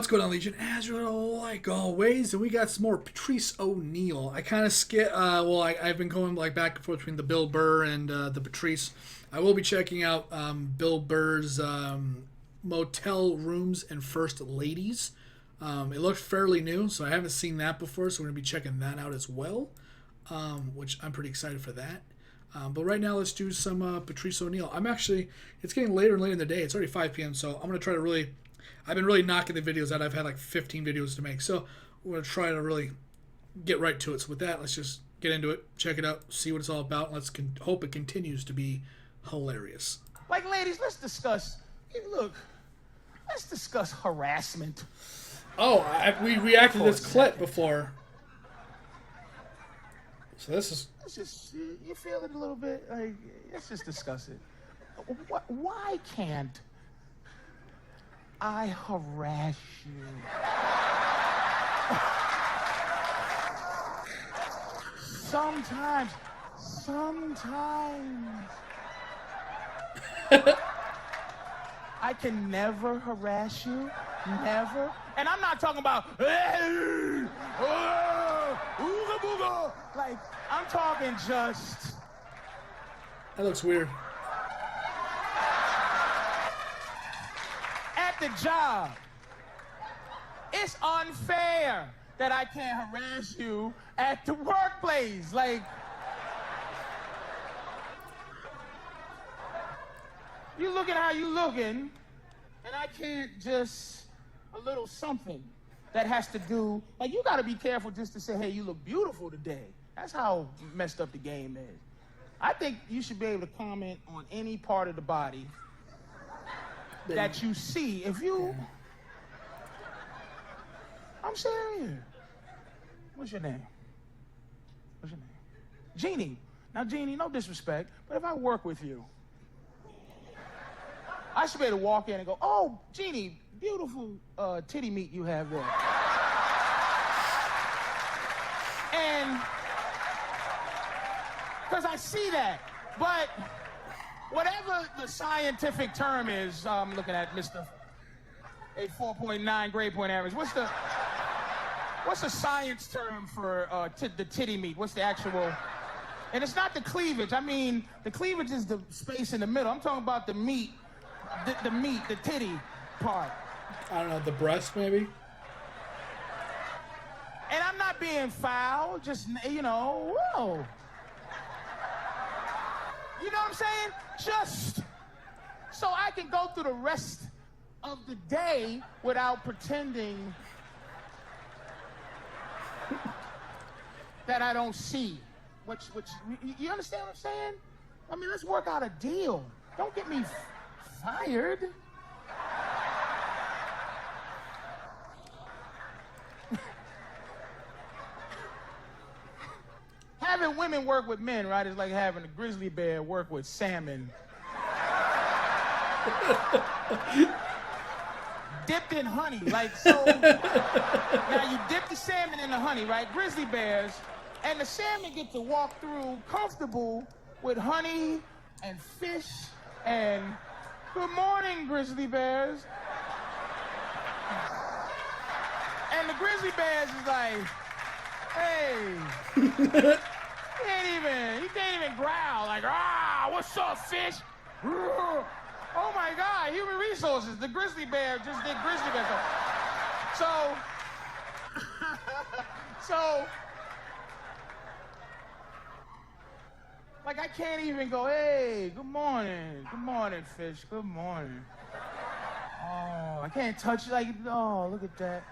What's going on, Legion? As like always, and we got some more Patrice O'Neal. I kind of skip. I've been going like back and forth between the Bill Burr and the Patrice. I will be checking out Bill Burr's motel rooms and first ladies. It looked fairly new, so I haven't seen that before. So we're gonna be checking that out as well, which I'm pretty excited for that. But right now, let's do some Patrice O'Neal. It's getting later and later in the day. It's already 5 p.m., so I'm going to try to really, I've been really knocking the videos out. I've had like 15 videos to make. So we're going to try to really get right to it. So with that, let's just get into it, check it out, see what it's all about. Let's hope it continues to be hilarious. Like, ladies, let's discuss harassment. Oh, we reacted to this clip before. So this is... Let's just, you feel it a little bit? Like, let's just discuss it. Why can't I harass you? Sometimes. I can never harass you. Never. And I'm not talking about, hey, ooga booga. Like, I'm talking just. That looks weird. At the job. It's unfair that I can't harass you at the workplace. Like, you looking how you looking, and I can't just a little something that has to do, like, you gotta be careful just to say, hey, you look beautiful today. That's how messed up the game is. I think you should be able to comment on any part of the body that you see. If you, I'm serious. What's your name? What's your name? Jeannie. Now, Jeannie, no disrespect, but if I work with you, I should be able to walk in and go, oh, Jeannie, beautiful titty meat you have there. And, because I see that. But whatever the scientific term is, I'm looking at Mr. A 4.9 grade point average. What's the science term for the titty meat? What's the actual? And it's not the cleavage. I mean, the cleavage is the space in the middle. I'm talking about the meat. The meat, the titty part. I don't know, the breast maybe? And I'm not being foul, just, whoa. You know what I'm saying? Just so I can go through the rest of the day without pretending that I don't see. Which, you understand what I'm saying? I mean, let's work out a deal. Don't get me fired. Having women work with men, right, is like having a grizzly bear work with salmon. Dipped in honey, like, so. Now you dip the salmon in the honey, right? Grizzly bears, and the salmon get to walk through comfortable with honey and fish and good morning, grizzly bears. And the grizzly bears is like, hey, he can't even growl, like, what's up, fish? Oh my God, human resources. The grizzly bear just did grizzly bear stuff. So, like, I can't even go, hey, good morning, fish, good morning. Oh, I can't touch it, like, oh, look at that.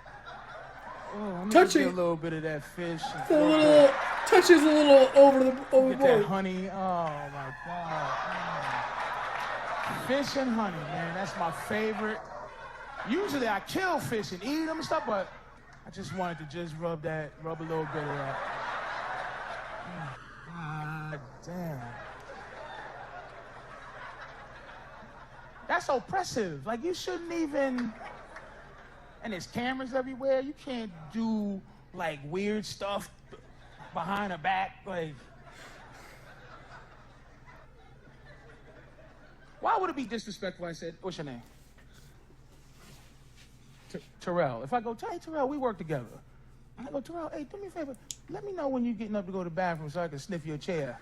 Oh, let me just get a little bit of that fish. Touches a little overboard. Get that honey, oh my God. Fish and honey, man, that's my favorite. Usually I kill fish and eat them and stuff, but I just wanted to just rub a little bit of that. God damn. That's oppressive. Like, you shouldn't even, and there's cameras everywhere. You can't do, like, weird stuff behind her back. Like, why would it be disrespectful? I said, what's your name? Terrell. If I go, hey, Terrell, we work together. I go, Terrell, hey, do me a favor. Let me know when you're getting up to go to the bathroom so I can sniff your chair.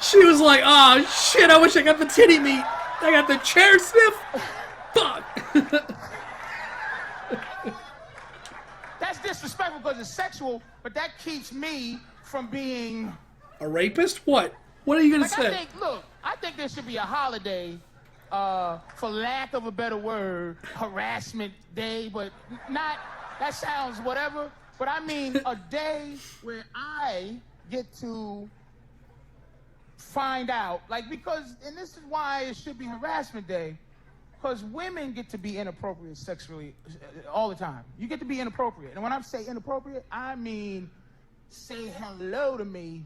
She was like, oh, shit, I wish I got the titty meat. I got the chair sniff. Fuck. That's disrespectful because it's sexual, but that keeps me from being... A rapist? What? What are you going to say? I think there should be a holiday, for lack of a better word, harassment day, but not, that sounds whatever, but I mean a day where I get to find out, like, because, and this is why it should be harassment day, because women get to be inappropriate sexually all the time. You get to be inappropriate. And when I say inappropriate, I mean say hello to me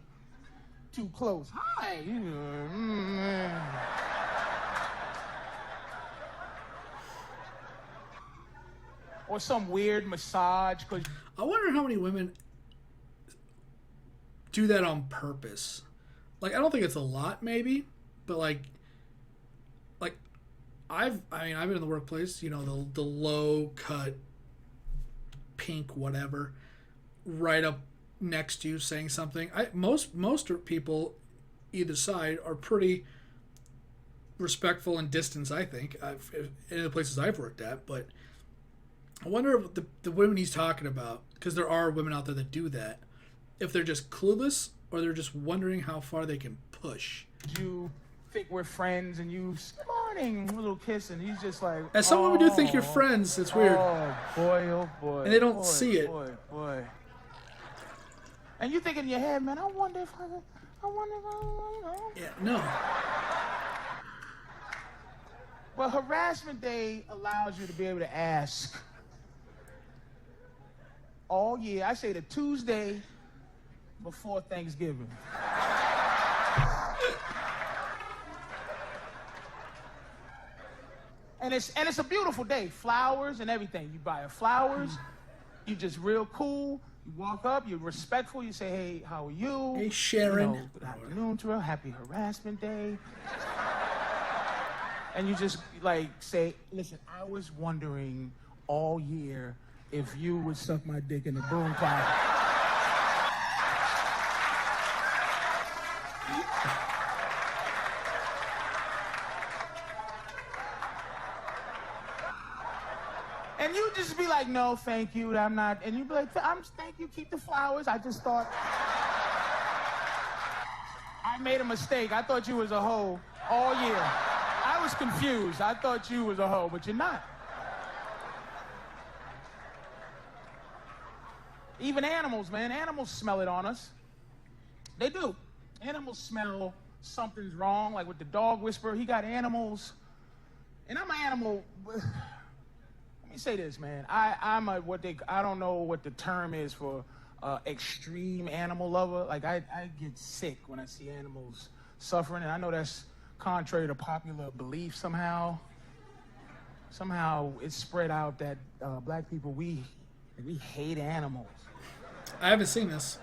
too close. Hi. Or some weird massage. Cause I wonder how many women do that on purpose. Like, I don't think it's a lot, maybe, but like I've been in the workplace, you know, the low cut pink whatever right up next to you saying something. Most people either side are pretty respectful and distant, I think, in the places I've worked at, but I wonder if the women he's talking about, because there are women out there that do that, if they're just clueless or they're just wondering how far they can push. You think we're friends and you, good morning, a little kiss, and he's just like, As some women do think you're friends, it's weird. Oh boy. And they don't see it. Boy. And you think in your head, man, I wonder if I, you know. Yeah, no. Well, harassment day allows you to be able to ask all year. I say the Tuesday before Thanksgiving. And it's a beautiful day. Flowers and everything. You buy her flowers. You just real cool. You walk up. You're respectful. You say, hey, how are you? Hey, Sharon. You know, good afternoon, Terrell. Happy harassment day. And you just, like, say, listen, I was wondering all year if you would suck my dick in the broom closet. And you just be like, no, thank you, I'm not. And you be like, thank you, keep the flowers. I just thought, I made a mistake. I thought you was a hoe all year. I was confused. I thought you was a hoe, but you're not. Even animals, man. Animals smell it on us. They do. Animals smell something's wrong, like with the dog whisperer. He got animals. And I'm an animal. Let me say this, man. I don't know what the term is for extreme animal lover. Like, I get sick when I see animals suffering, and I know that's contrary to popular belief somehow. Somehow it's spread out that black people, we hate animals. I haven't seen this,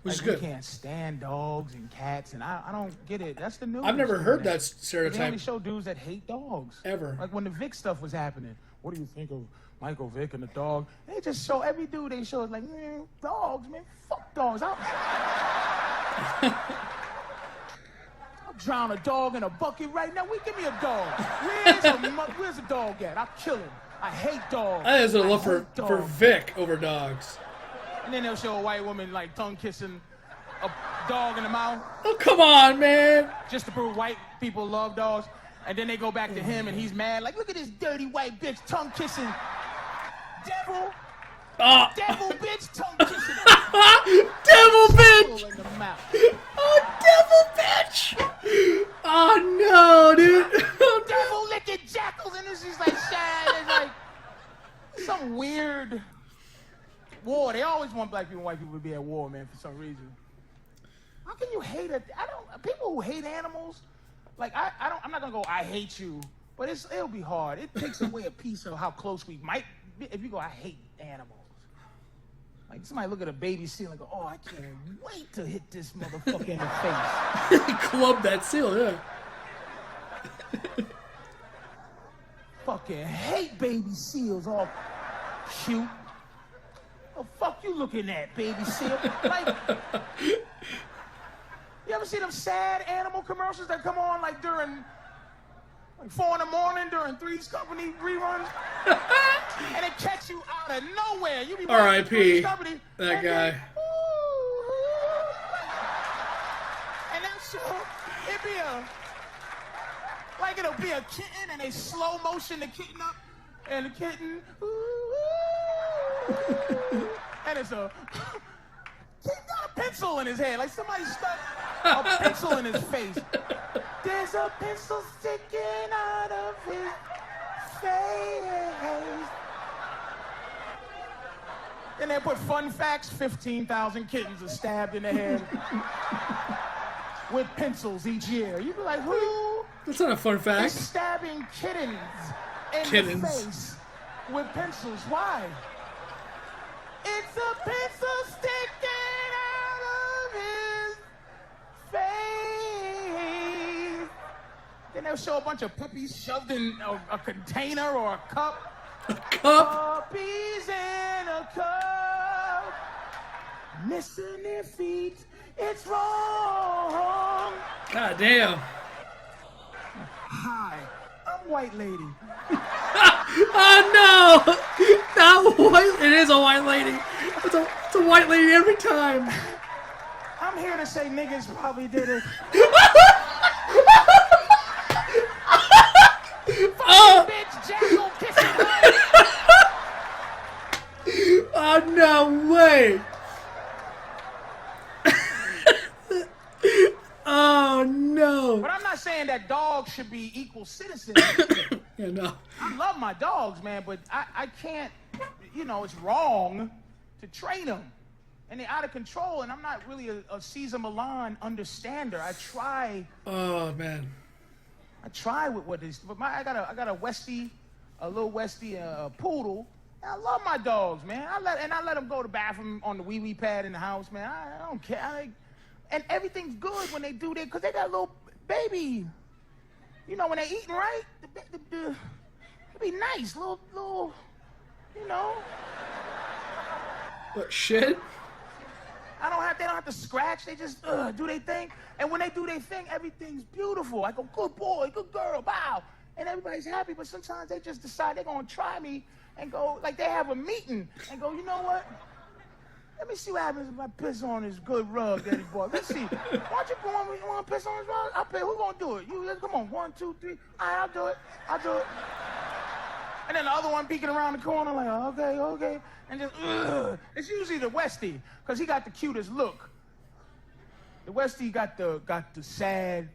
which is good. We can't stand dogs and cats, and I don't get it. That's the news. I've never heard that stereotype. They only show dudes that hate dogs. Ever. Like when the Vic stuff was happening. What do you think of Michael Vick and the dog? They just show, every dude they show is like, man, dogs, man, fuck dogs. I'll drown a dog in a bucket right now. Give me a dog. Where's a dog at? I'll kill him. I hate dogs. I have a love for Vic over dogs. And then they'll show a white woman like tongue kissing a dog in the mouth. Oh, come on, man. Just to prove white people love dogs. And then they go back to him and he's mad. Like, look at this dirty white bitch tongue kissing. Devil. Devil bitch tongue kissing. Devil bitch. In the mouth. Oh, devil bitch. Oh, no, dude. Devil licking jackals. And this is like sad. It's like some weird war. They always want black people and white people to be at war, man, for some reason. How can you hate it? People who hate animals, like, I'm not gonna go, I hate you, but it'll be hard. It takes away a piece of how close we might be if you go, I hate animals. Like, somebody look at a baby seal and go, oh, I can't wait to hit this motherfucker in the face. Club that seal, yeah. fucking hate baby seals, all cute. The fuck you looking at, baby seal? Like, you ever see them sad animal commercials that come on like during like 4 in the morning during Three's Company reruns? And it catch you out of nowhere. You be R.I.P. Company, that guy. Then, and that show, it'll be a kitten and they slow motion the kitten up and the kitten and it's a he's got a pencil in his head, like somebody stuck a pencil in his face. There's a pencil sticking out of his face. And they put fun facts, 15,000 kittens are stabbed in the head with pencils each year. You'd be like, who? That's not a fun fact. Is stabbing kittens in the face with pencils? Why? It's a pencil sticking out of his face. Then they'll show a bunch of puppies shoved in a container or a cup. A cup? Puppies in a cup. Missing their feet. It's wrong. God damn. Hi, I'm White Lady. Oh no! Not white. It is a white lady. It's a white lady every time. I'm here to say niggas probably did it. Bitch, jackal, kissing Oh no way! Oh no! But I'm not saying that dogs should be equal citizens. Yeah, no. I love my dogs, man, but I can't, it's wrong to train them. And they're out of control, and I'm not really a Cesar Millan understander. I try. Oh man. I try with what is, but I got a Westie, a little Westie, a poodle. And I love my dogs, man. I let them go to the bathroom on the wee-wee pad in the house, man. I don't care. And everything's good when they do that, because they got a little baby. When they eating right, it'd be nice, little, What, shit? They don't have to scratch. They just do their thing. And when they do their thing, everything's beautiful. I go, good boy, good girl, bow. And everybody's happy, but sometimes they just decide they're going to try me and go, like they have a meeting and go, you know what? Let me see what happens if I piss on this good rug, Daddy boy. Let's see. Why don't you go on? You want to piss on this rug? I'll pay. Who's going to do it? You, come on. 1, 2, 3. All right, I'll do it. And then the other one peeking around the corner like, okay. And just, It's usually the Westie, because he got the cutest look. The Westie got the sad,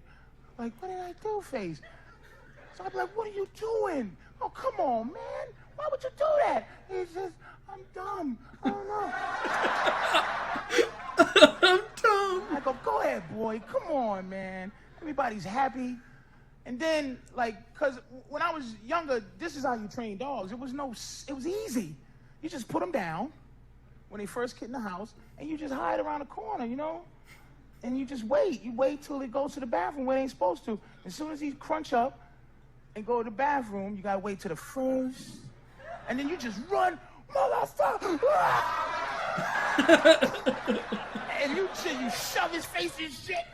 like, what did I do face? So I'd be like, what are you doing? Oh, come on, man. Why would you do that? He says, I'm dumb. I don't know. I'm dumb. I go, go ahead, boy. Come on, man. Everybody's happy. And then, because when I was younger, this is how you train dogs. It was easy. You just put them down when they first get in the house, and you just hide around the corner, And you just wait. You wait till it goes to the bathroom where they ain't supposed to. As soon as he crunch up and go to the bathroom, you gotta wait till the first. And then you just run, motherfucker! And you shove his face in shit.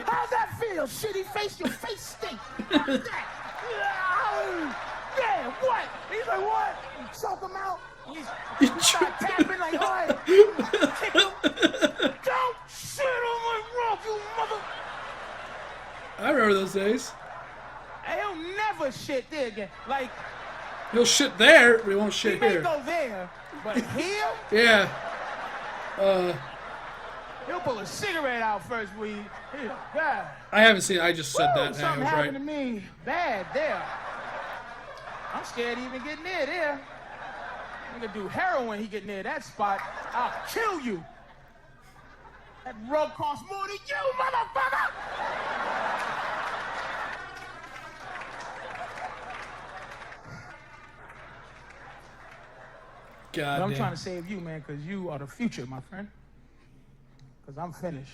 How's that feel? Shitty face, your face stink. How's that? Yeah, what? He's like, what? You choke him out. You start tapping like, all right. Kick him. Don't shit on my rug, you mother. I remember those days. He'll never shit there again. Like, he'll shit there, but he won't shit he here. may go there, but here, Yeah. he'll pull a cigarette out first. God. I haven't seen it. I just said that. Something was happened right. to me bad there. I'm scared to even get near there. Nigga do heroin, he get near that spot. I'll kill you. That rug costs more than you, motherfucker! God But I'm damn. trying to save you, man, because you are the future, my friend. Because I'm finished.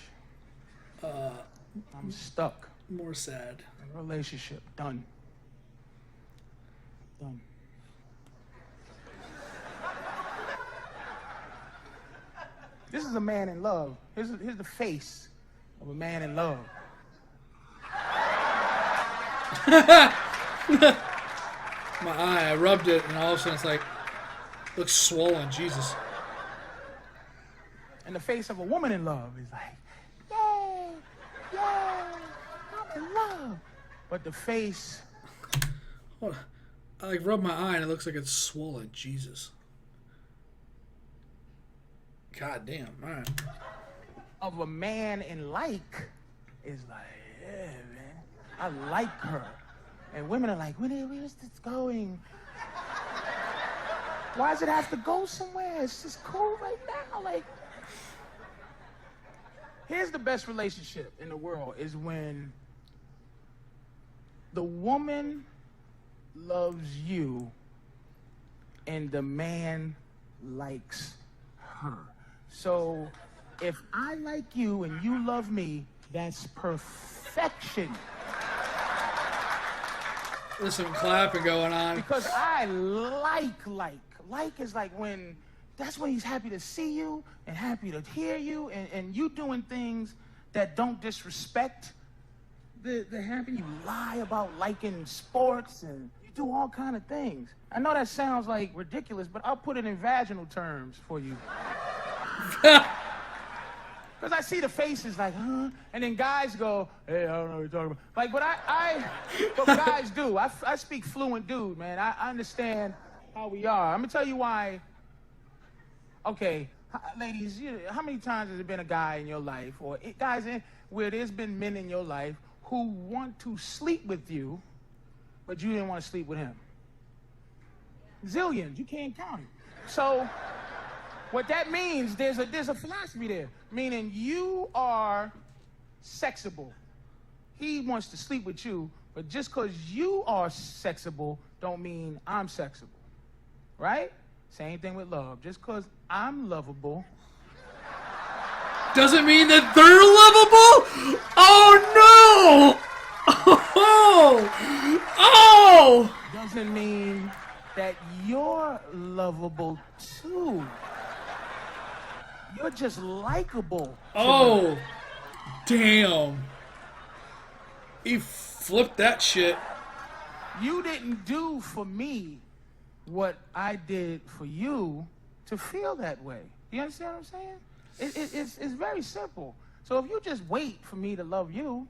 I'm stuck. More sad. Relationship done. done. This is a man in love. Here's the face of a man in love. My eye, I rubbed it, and all of a sudden it's like, looks swollen. Jesus. And the face of a woman in love is like, yay, yay, I'm in love. But the face... Hold on. I like rub my eye, and it looks like it's swollen. Jesus. God damn. All right. of a man in like is like, yeah, man, I like her. And women are like, where's this going? Why does it have to go somewhere? It's just cool right now. Like, here's the best relationship in the world is when the woman loves you and the man likes her. So if I like you and you love me, that's perfection. There's some clapping going on. Because I like. Like is like when, that's when he's happy to see you and happy to hear you and you doing things that don't disrespect the happy. You lie about liking sports and you do all kind of things. I know that sounds like ridiculous, but I'll put it in vaginal terms for you. Because I see the faces like, huh? And then guys go, hey, I don't know what you're talking about. Like, but guys do. I speak fluent dude, man. I understand how we are. I'm going to tell you why. Okay, ladies, how many times has there been a guy in your life, or guys where there's been men in your life who want to sleep with you, but you didn't want to sleep with him? Zillions. You can't count it. So what that means, there's a philosophy there, meaning you are sexable. He wants to sleep with you, but just because you are sexable don't mean I'm sexable, right? Same thing with love. Just because I'm lovable doesn't mean that they're lovable? Oh, no! Oh! doesn't mean that you're lovable too. You're just likable. Oh, damn. He flipped that shit. You didn't do for me what I did for you to feel that way. You understand what I'm saying? It's very simple. So if you just wait for me to love you,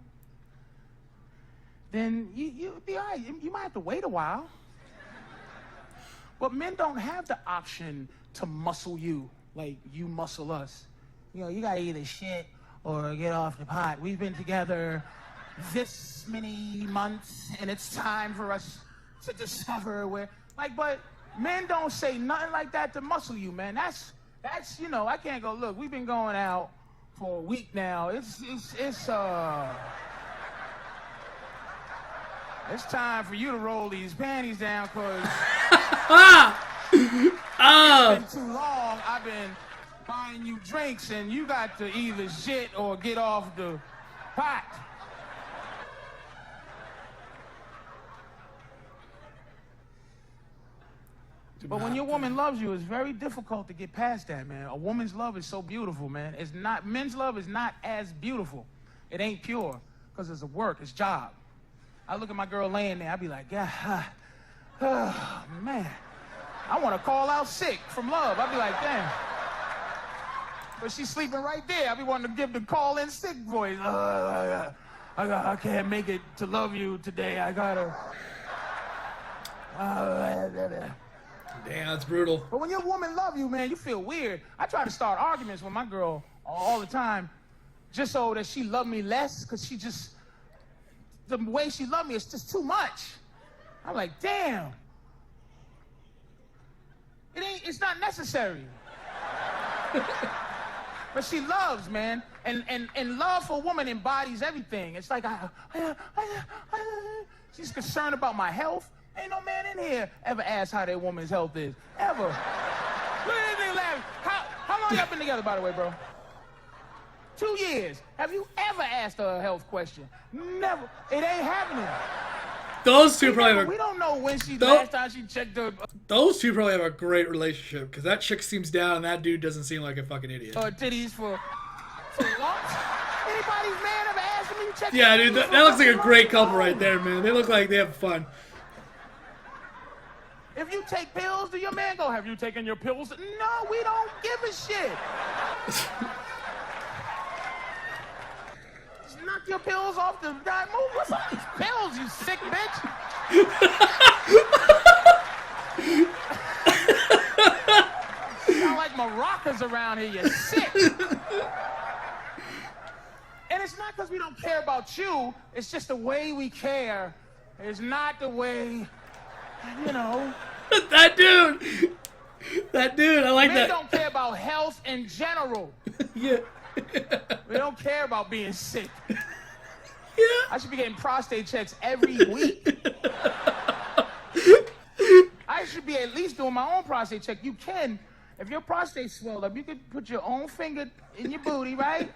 then you'll be all right. You might have to wait a while. But men don't have the option to muscle you like you muscle us. You know, you gotta either shit or get off the pot. We've been together this many months, and it's time for us to discover where, like, but men don't say nothing like that to muscle you, man. That's, you know, I can't go, look, we've been going out for a week now. It's time for you to roll these panties down, cause it's been too long. I've been buying you drinks, and you got to either shit or get off the pot. But when your woman loves you, it's very difficult to get past that, man. A woman's love is so beautiful, man. It's not, men's love is not as beautiful. It ain't pure, because it's a work, it's job. I look at my girl laying there, I be like, yeah, oh, man. I want to call out sick from love. I be like, damn. But she's sleeping right there. I be wanting to give the call in sick voice. I can't make it to love you today. I gotta. Damn, that's brutal. But when your woman love you, man, you feel weird. I try to start arguments with my girl all the time, just so that she love me less, because she just, the way she love me is just too much. I'm like, damn. It's not necessary. But she loves, man. And love for a woman embodies everything. It's like, she's concerned about my health. Ain't no man in here ever asked how their woman's health is. Ever. Look at this nigga laughing. How long y'all been together, by the way, bro? 2 years. Have you ever asked her a health question? Never. It ain't happening. Those two probably We have don't know when Tho- last time she checked her those two probably have a great relationship because that chick seems down and that dude doesn't seem like a fucking idiot. titties for what? Anybody's man ever asked me to check? Yeah, their dude, titties that looks like a for great fucking couple long? right there, man. They look like they have fun. If you take pills, do your man go, have you taken your pills? No, we don't give a shit. Just knock your pills off the guy. Move. What's up with these pills, you sick bitch? Sound like maracas around here, you sick. And it's not because we don't care about you. It's just the way we care is not the way, you know. That dude, I like Men that. don't care about health in general. Yeah. We don't care about being sick. Yeah. I should be getting prostate checks every week. I should be at least doing my own prostate check. You can, if your prostate swelled up, you could put your own finger in your booty, right?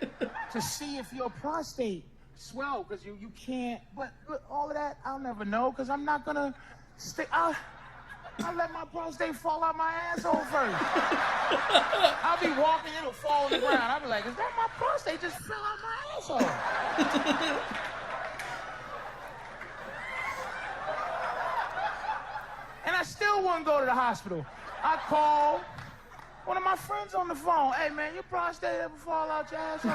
To see if your prostate swelled, because you can't. But all of that, I'll never know, because I'm not going to stick. I'll let my prostate fall out my asshole first. I'll be walking, it'll fall on the ground. I'll be like, is that my prostate just fell out my asshole? And I still wouldn't go to the hospital. I call one of my friends on the phone. Hey, man, your prostate ever fall out your asshole?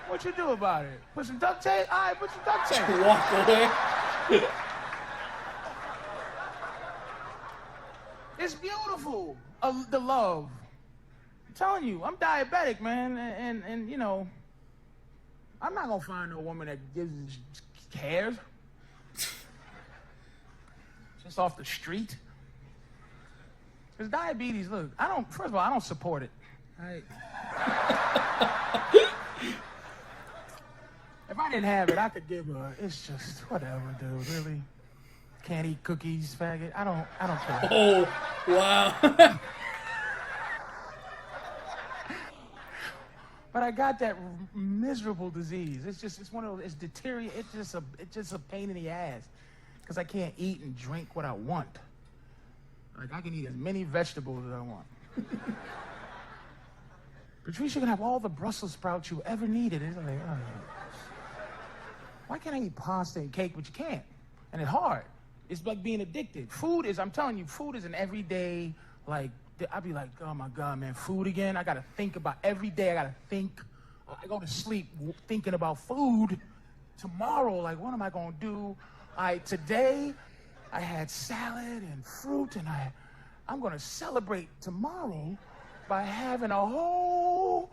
What you do about it? Put some duct tape? All right, put some duct tape. Walk away. It's beautiful, the love. I'm telling you, I'm diabetic, man, and you know, I'm not gonna find no woman that cares. Just off the street. Because diabetes, look, first of all, I don't support it. If I didn't have it, I could give her, it's just, whatever, dude, really. Can't eat cookies, faggot. I don't care. Oh, wow. But I got that miserable disease. It's one of those, it's just a pain in the ass. Because I can't eat and drink what I want. Like, I can eat as many vegetables as I want. Patrice, you can have all the Brussels sprouts you ever needed. It's like, oh. Why can't I eat pasta and cake? But you can't. And it's hard. It's like being addicted. I'm telling you, food is an everyday, like, I'd be like, oh my God, man, food again? I gotta think about, every day I gotta think. I go to sleep thinking about food. Tomorrow, like, what am I gonna do? Today, I had salad and fruit, and I'm gonna celebrate tomorrow by having a whole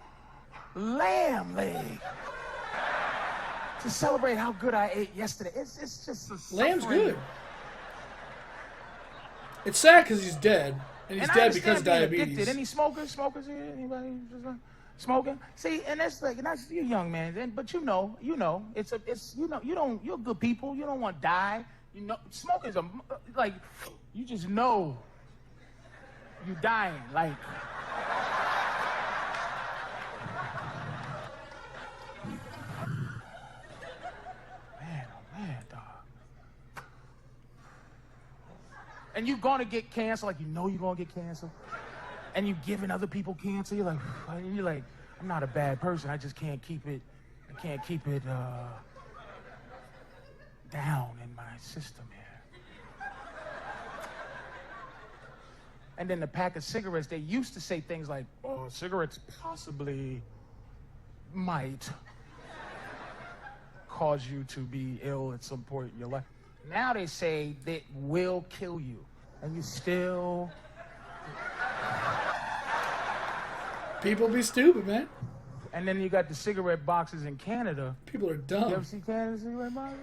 lamb leg to celebrate how good I ate yesterday. It's just a Lamb's suffering. good. It's sad because he's dead, and he's And I dead understand because of being diabetes. addicted. Any smokers here? Anybody just smoking? See, and that's you young man. But you know, you're good people. You don't want to die. You know, smoking's like, you just know you dying. Like, man, dog. And you're gonna get cancer, like you know you're gonna get cancer. And you giving other people cancer, you're like, I'm not a bad person, I just can't keep it down in my system here. And then the pack of cigarettes, they used to say things like, oh, cigarettes possibly might cause you to be ill at some point in your life. Now they say that will kill you. And you still... People be stupid, man. And then you got the cigarette boxes in Canada. People are You dumb. ever see Canada cigarette boxes?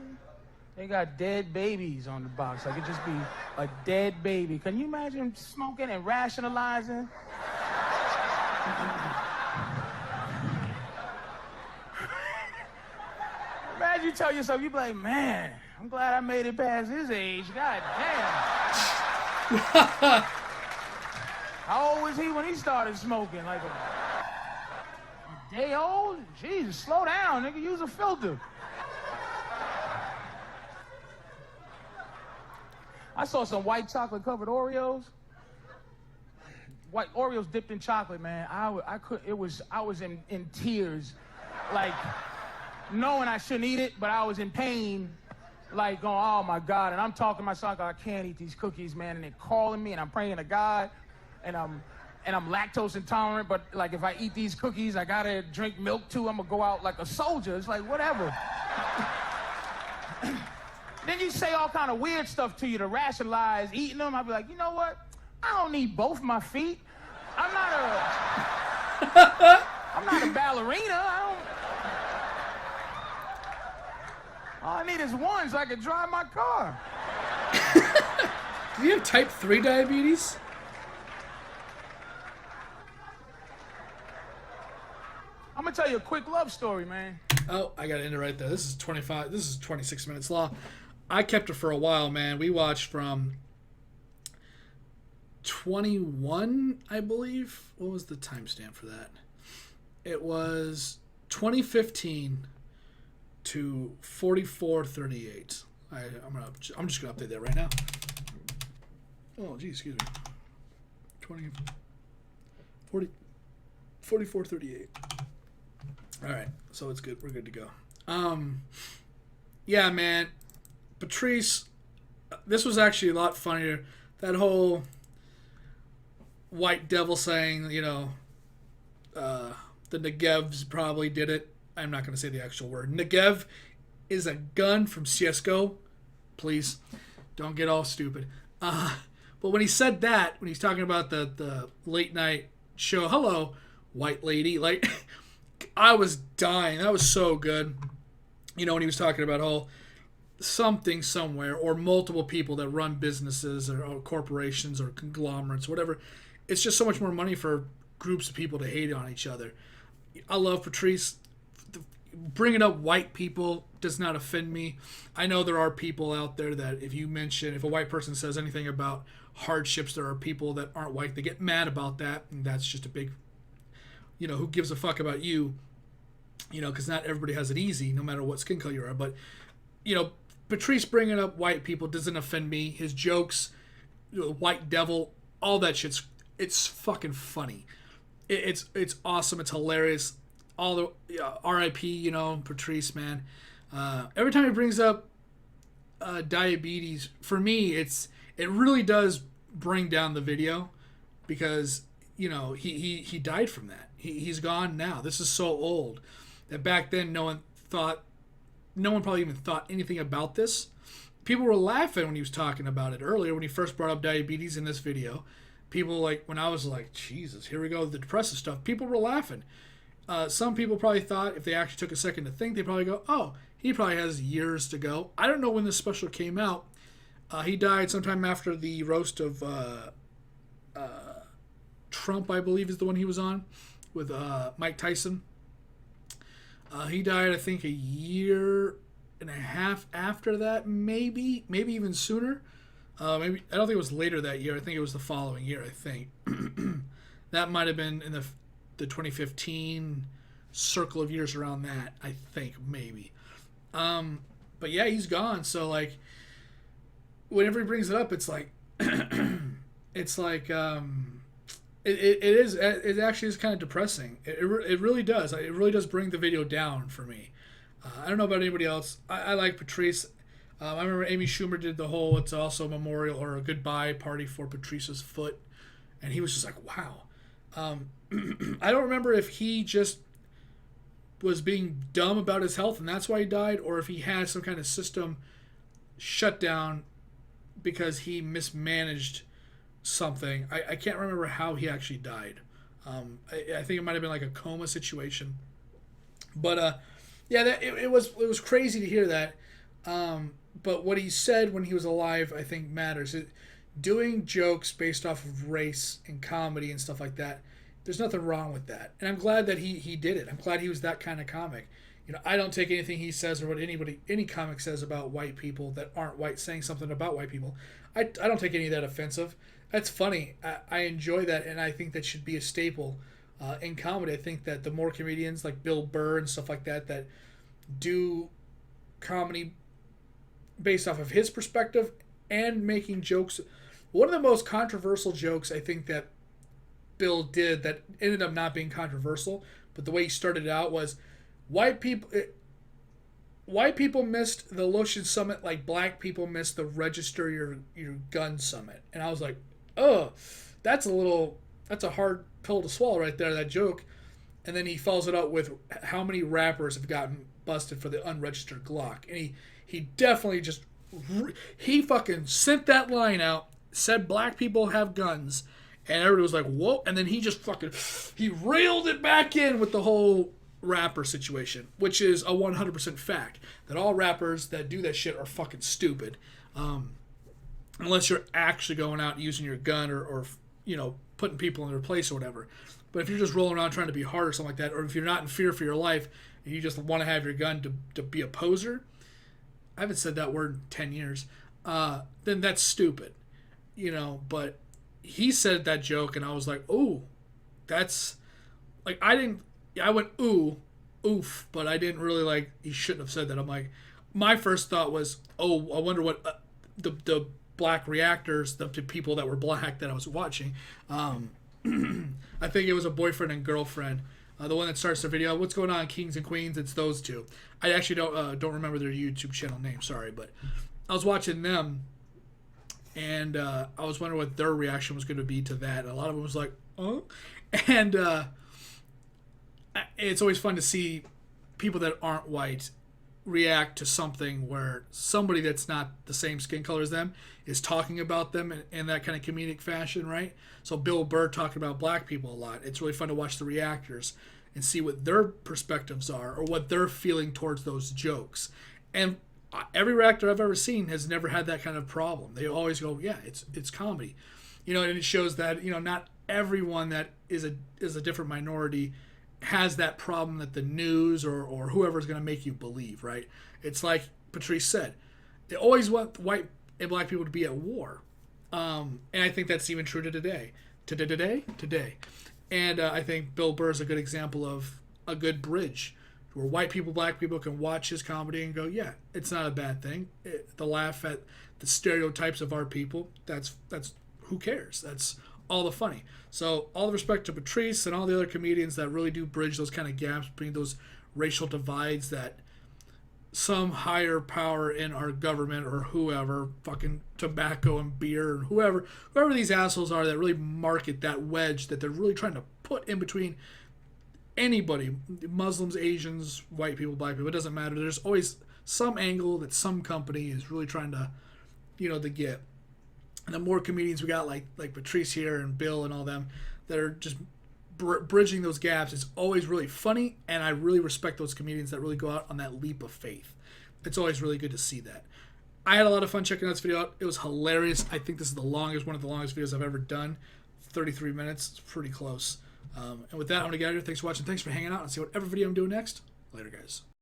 They got dead babies on the box. Like, it just be a dead baby. Can you imagine smoking and rationalizing? Imagine you tell yourself, you be like, man, I'm glad I made it past his age. God damn. How old was he when he started smoking? Like a day old? Jesus, slow down, nigga. Use a filter. I saw some white chocolate covered Oreos. White Oreos dipped in chocolate, man. I was in tears, like knowing I shouldn't eat it, but I was in pain, like going, oh my God. And I'm talking to my son, I can't eat these cookies, man. And they're calling me, and I'm praying to God, and I'm lactose intolerant, but like if I eat these cookies, I gotta drink milk too. I'm gonna go out like a soldier. It's like whatever. Then you say all kind of weird stuff to you to rationalize eating them. I'd be like, you know what? I don't need both my feet. I'm not a ballerina. All I need is one so I can drive my car. Do you have type 3 diabetes? I'm gonna tell you a quick love story, man. Oh, I gotta end it right there. This is 26 minutes long. I kept it for a while, man. We watched from 21, I believe. What was the timestamp for that? It was 2015 to 44:38. I'm just gonna update that right now. Oh, geez, excuse me. 44:38. All right, so it's good. We're good to go. Yeah, man. Patrice, this was actually a lot funnier. That whole white devil saying, the Negevs probably did it. I'm not going to say the actual word. Negev is a gun from CSGO. Please, don't get all stupid. But when he said that, when he's talking about the late night show, hello, white lady, like, I was dying. That was so good. When he was talking about whole something somewhere or multiple people that run businesses or corporations or conglomerates, whatever. It's just so much more money for groups of people to hate on each other. I love Patrice. Bringing up white people does not offend me. I know there are people out there that if a white person says anything about hardships, there are people that aren't white. They get mad about that, and that's just a big, who gives a fuck about you? Because not everybody has it easy, no matter what skin color you are. But, Patrice bringing up white people doesn't offend me. His jokes, the white devil, all that shit's, it's fucking funny. It's awesome. It's hilarious. All the R.I.P. Patrice, man. Every time he brings up diabetes, for me, it really does bring down the video because he died from that. He's gone now. This is so old that back then no one probably even thought anything about this. People were laughing when he was talking about it earlier when he first brought up diabetes in this video. People when I was like, Jesus, here we go, the depressive stuff. People were laughing. Some people probably thought if they actually took a second to think, they probably go, oh, he probably has years to go. I don't know when this special came out. He died sometime after the roast of Trump, I believe, is the one he was on with Mike Tyson. He died, I think, a year and a half after that, maybe even sooner. Maybe I don't think it was later that year. I think it was the following year. I think that might have been in the 2015 circle of years around that. I think maybe. But yeah, he's gone. So whenever he brings it up, it's like it actually is kind of depressing. It really does. It really does bring the video down for me. I don't know about anybody else. I like Patrice. I remember Amy Schumer did the whole it's also a memorial or a goodbye party for Patrice's foot. And he was just like, wow. I don't remember if he just was being dumb about his health and that's why he died, or if he had some kind of system shut down because he mismanaged something. I can't remember how he actually died. I think it might have been like a coma situation. But yeah, it was crazy to hear that. But what he said when he was alive, I think matters. Doing jokes based off of race and comedy and stuff like that, there's nothing wrong with that. And I'm glad that he did it. I'm glad he was that kind of comic. I don't take anything he says or what any comic says about white people that aren't white saying something about white people. I don't take any of that offensive. That's funny. I enjoy that, and I think that should be a staple in comedy. I think that the more comedians like Bill Burr and stuff like that do comedy based off of his perspective and making jokes. One of the most controversial jokes I think that Bill did that ended up not being controversial, but the way he started it out was white people. White people missed the lotion summit like black people missed the register your gun summit, and I was like, oh, that's a hard pill to swallow right there, that joke. And then he follows it up with how many rappers have gotten busted for the unregistered Glock, and he definitely just he fucking sent that line out, said black people have guns, and everybody was like, whoa, and then he just fucking he reeled it back in with the whole rapper situation, which is a 100% fact that all rappers that do that shit are fucking stupid, unless you're actually going out and using your gun or putting people in their place or whatever. But if you're just rolling around trying to be hard or something like that, or if you're not in fear for your life and you just want to have your gun to be a poser, I haven't said that word in 10 years, then that's stupid, but he said that joke and I was like, oh, that's like, I went ooh, oof, but I didn't really like. He shouldn't have said that. I'm like, my first thought was, oh, I wonder what the black reactors, the people that were black that I was watching. I think it was a boyfriend and girlfriend. The one that starts the video, what's going on, Kings and Queens? It's those two. I actually don't remember their YouTube channel name. Sorry, but I was watching them, and I was wondering what their reaction was going to be to that. And a lot of them was like, oh, and. It's always fun to see people that aren't white react to something where somebody that's not the same skin color as them is talking about them in that kind of comedic fashion, right? So Bill Burr talking about black people a lot. It's really fun to watch the reactors and see what their perspectives are or what they're feeling towards those jokes. And every reactor I've ever seen has never had that kind of problem. They always go, yeah, it's comedy. And it shows that, not everyone that is a different minority has that problem that the news or whoever is going to make you believe, right? It's like Patrice said, they always want white and black people to be at war. And I think that's even true to today. Today. And I think Bill Burr is a good example of a good bridge where white people, black people can watch his comedy and go, yeah, it's not a bad thing. The laugh at the stereotypes of our people, that's who cares? That's all the funny. So all the respect to Patrice and all the other comedians that really do bridge those kind of gaps between those racial divides that some higher power in our government or whoever, fucking tobacco and beer and whoever these assholes are that really market that wedge that they're really trying to put in between anybody, Muslims, Asians, white people, black people, it doesn't matter. There's always some angle that some company is really trying to, to get. And the more comedians we got, like Patrice here and Bill and all them, that are just bridging those gaps, it's always really funny. And I really respect those comedians that really go out on that leap of faith. It's always really good to see that. I had a lot of fun checking this video out. It was hilarious. I think this is one of the longest videos I've ever done. 33 minutes. It's pretty close. And with that, I'm going to get out of here. Thanks for watching. Thanks for hanging out. And see whatever video I'm doing next. Later, guys.